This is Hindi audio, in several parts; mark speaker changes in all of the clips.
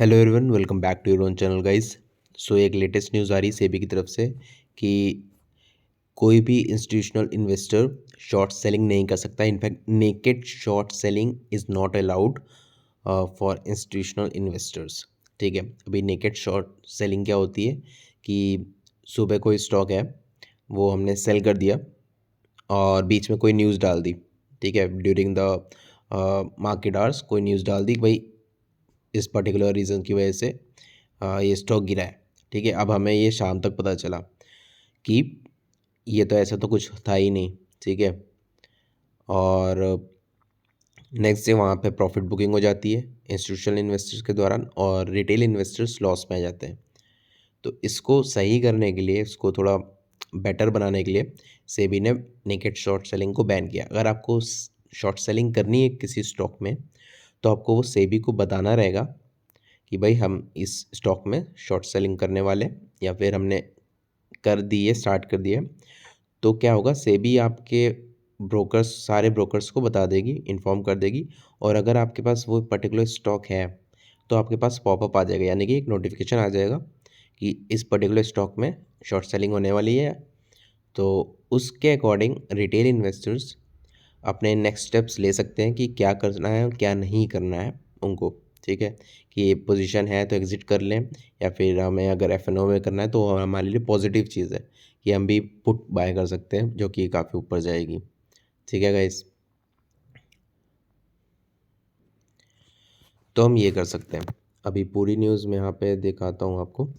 Speaker 1: Hello everyone, welcome back to your own channel guys. So एक लेटेस्ट न्यूज़ आ रही सेबी की तरफ से कि कोई भी इंस्टीट्यूशनल इन्वेस्टर शॉर्ट सेलिंग नहीं कर सकता। In fact naked short selling is not allowed for institutional investors. ठीक है, अभी नेकेड शॉर्ट सेलिंग क्या होती है कि सुबह कोई स्टॉक है वो हमने सेल कर दिया और बीच में कोई न्यूज़ डाल दी। ठीक है, ड्यूरिंग द मार्केट आवर्स कोई न्यूज़ डाल दी कि भाई इस पर्टिकुलर रीज़न की वजह से ये स्टॉक गिरा है। ठीक है, अब हमें ये शाम तक पता चला कि ये तो ऐसा तो कुछ था ही नहीं। ठीक है, और नेक्स्ट डे वहाँ पे प्रॉफिट बुकिंग हो जाती है इंस्टीट्यूशनल इन्वेस्टर्स के दौरान और रिटेल इन्वेस्टर्स लॉस में आ जाते हैं। तो इसको सही करने के लिए, इसको थोड़ा बेटर बनाने के लिए सेबी ने नेकेड शॉर्ट सेलिंग को बैन किया। अगर आपको शॉर्ट सेलिंग करनी है किसी स्टॉक में तो आपको वो सेबी को बताना रहेगा कि भाई हम इस स्टॉक में शॉर्ट सेलिंग करने वाले या फिर हमने कर दी है, स्टार्ट कर दिया है। तो क्या होगा, सेबी आपके ब्रोकर्स, सारे ब्रोकर्स को बता देगी, इन्फॉर्म कर देगी। और अगर आपके पास वो पर्टिकुलर स्टॉक है तो आपके पास पॉपअप आ जाएगा, यानी कि एक नोटिफिकेशन आ जाएगा कि इस पर्टिकुलर स्टॉक में शॉर्ट सेलिंग होने वाली है। तो उसके अकॉर्डिंग रिटेल इन्वेस्टर्स अपने नेक्स्ट स्टेप्स ले सकते हैं कि क्या करना है और क्या नहीं करना है उनको। ठीक है, कि ये पोजीशन है तो एग्ज़िट कर लें, या फिर हमें अगर एफ-एन-ओ में करना है तो हमारे लिए पॉजिटिव चीज़ है कि हम भी पुट बाय कर सकते हैं जो कि काफ़ी ऊपर जाएगी। ठीक है गाइस, तो हम ये कर सकते हैं। अभी पूरी न्यूज़ में यहाँ पे दिखाता हूँ आपको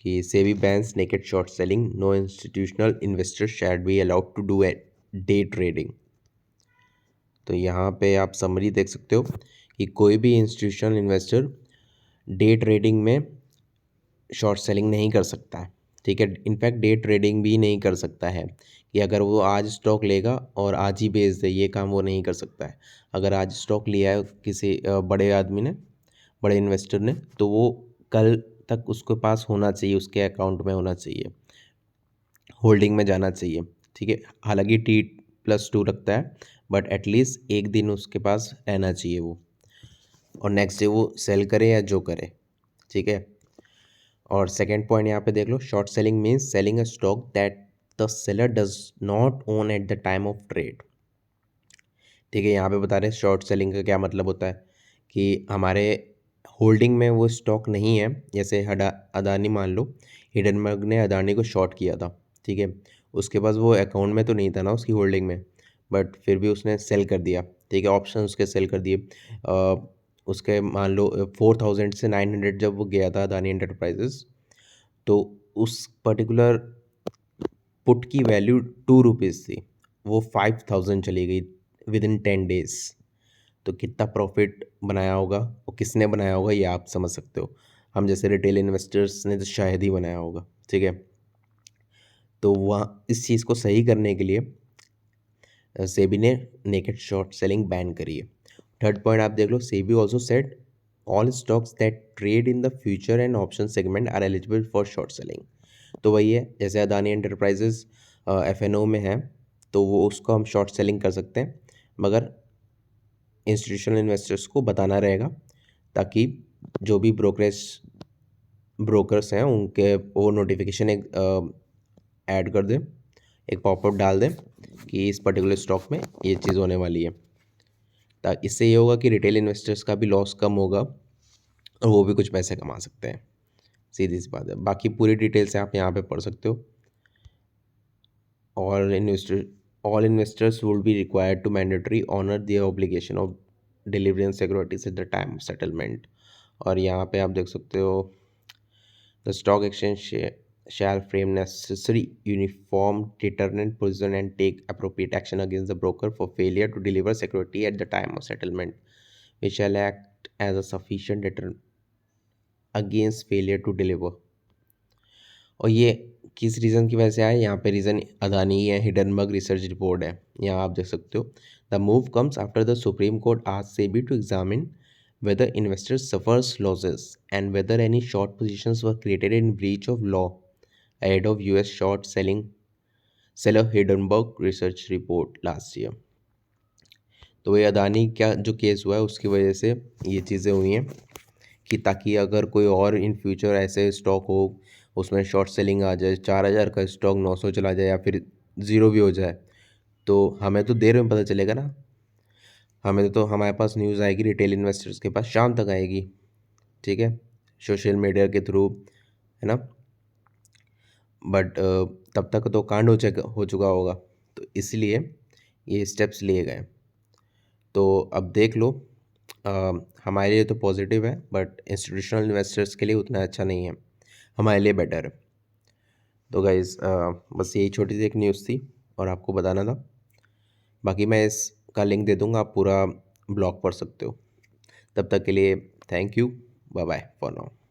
Speaker 1: कि SEBI bans naked short selling, no institutional investor shall be allowed to do a day trading. तो यहाँ पे आप समरी देख सकते हो कि कोई भी इंस्टीट्यूशनल इन्वेस्टर डे ट्रेडिंग में शॉर्ट सेलिंग नहीं कर सकता है। ठीक है, इनफैक्ट डे ट्रेडिंग भी नहीं कर सकता है कि अगर वो आज स्टॉक लेगा और आज ही बेच दे, ये काम वो नहीं कर सकता है। अगर आज स्टॉक लिया है किसी बड़े आदमी ने, बड़े इन्वेस्टर ने, तो वो कल तक उसके पास होना चाहिए, उसके अकाउंट में होना चाहिए, होल्डिंग में जाना चाहिए। ठीक है, हालांकि T+2 रखता है बट एटलीस्ट एक दिन उसके पास रहना चाहिए वो, और नेक्स्ट डे वो सेल करे या जो करे। ठीक है, और सेकेंड पॉइंट यहाँ पे देख लो, short selling means selling a stock that the seller does not own at the time of trade. ठीक है, यहाँ पे बता रहे हैं शॉर्ट सेलिंग का क्या मतलब होता है कि हमारे होल्डिंग में वो स्टॉक नहीं है। जैसे अदानी मान लो, हिडनबर्ग ने अदानी को शॉर्ट किया था। ठीक है, उसके पास वो अकाउंट में तो नहीं था ना उसकी होल्डिंग में, बट फिर भी उसने सेल कर दिया। ठीक है, ऑप्शन उसके सेल कर दिए। उसके मान लो 4000 से 900 जब वो गया था अदानी एंटरप्राइजेस, तो उस पर्टिकुलर पुट की वैल्यू 2 रुपीज़ थी, वो 5000 चली गई विद इन 10 डेज। तो कितना प्रॉफिट बनाया होगा और किसने बनाया होगा ये आप समझ सकते हो। हम जैसे रिटेल इन्वेस्टर्स ने तो शायद ही बनाया होगा। ठीक है, तो वहाँ इस चीज़ को सही करने के लिए सेबी ने नेकेड शॉर्ट सेलिंग बैन करी है। थर्ड पॉइंट आप देख लो, SEBI also said all stocks that trade in the future and option segment are eligible for short selling. तो वही है, जैसे अदानी एंटरप्राइजेस एफ-एन-ओ में है तो वो उसको हम शॉर्ट सेलिंग कर सकते हैं, मगर इंस्टीट्यूशनल इन्वेस्टर्स को बताना रहेगा ताकि जो भी ब्रोकर्स हैं उनके वो नोटिफिकेशन एक ऐड कर दें, एक पॉपअप डाल दें कि इस पर्टिकुलर स्टॉक में ये चीज़ होने वाली है। ताकि इससे ये होगा कि रिटेल इन्वेस्टर्स का भी लॉस कम होगा और वो भी कुछ पैसे कमा सकते हैं। सीधी सी बात है, बाकी पूरी डिटेल्स आप यहाँ पे पढ़ सकते हो। All investors would be required to mandatory honor their obligation of delivering securities at the time of settlement। और यहाँ पे आप देख सकते हो, the stock exchange shall frame necessary uniform deterrent position and take appropriate action against the broker for failure to deliver security at the time of settlement, which shall act as a sufficient deterrent against failure to deliver। और ये किस रीज़न की वजह से आया, यहाँ पे रीज़न अदानी ही है, हिडनबर्ग रिसर्च रिपोर्ट है, यहाँ आप देख सकते हो। The move comes after the Supreme Court asked SEBI to examine whether investors suffers losses and whether any short positions were created in breach of law ahead of US short selling seller Hindenburg research report last year। तो ये अदानी क्या जो केस हुआ है उसकी वजह से ये चीज़ें हुई हैं कि ताकि अगर कोई और इन फ्यूचर ऐसे स्टॉक हो उसमें शॉर्ट सेलिंग आ जाए, 4,000 का स्टॉक 900 चला जाए या फिर ज़ीरो भी हो जाए, तो हमें तो देर में पता चलेगा ना। हमें तो हमारे पास न्यूज़ आएगी रिटेल इन्वेस्टर्स के पास शाम तक आएगी, ठीक है, सोशल मीडिया के थ्रू, है ना। बट तब तक तो कांड हो चुका होगा, तो इसलिए ये स्टेप्स लिए गए। तो अब देख लो, हमारे लिए तो पॉजिटिव है बट इंस्टीट्यूशनल इन्वेस्टर्स के लिए उतना अच्छा नहीं है, हमारे लिए बेटर है। तो गाइज़ बस यही छोटी सी एक न्यूज़ थी और आपको बताना था। बाकी मैं इसका लिंक दे दूँगा, आप पूरा ब्लॉग पढ़ सकते हो। तब तक के लिए thank you, bye bye for now.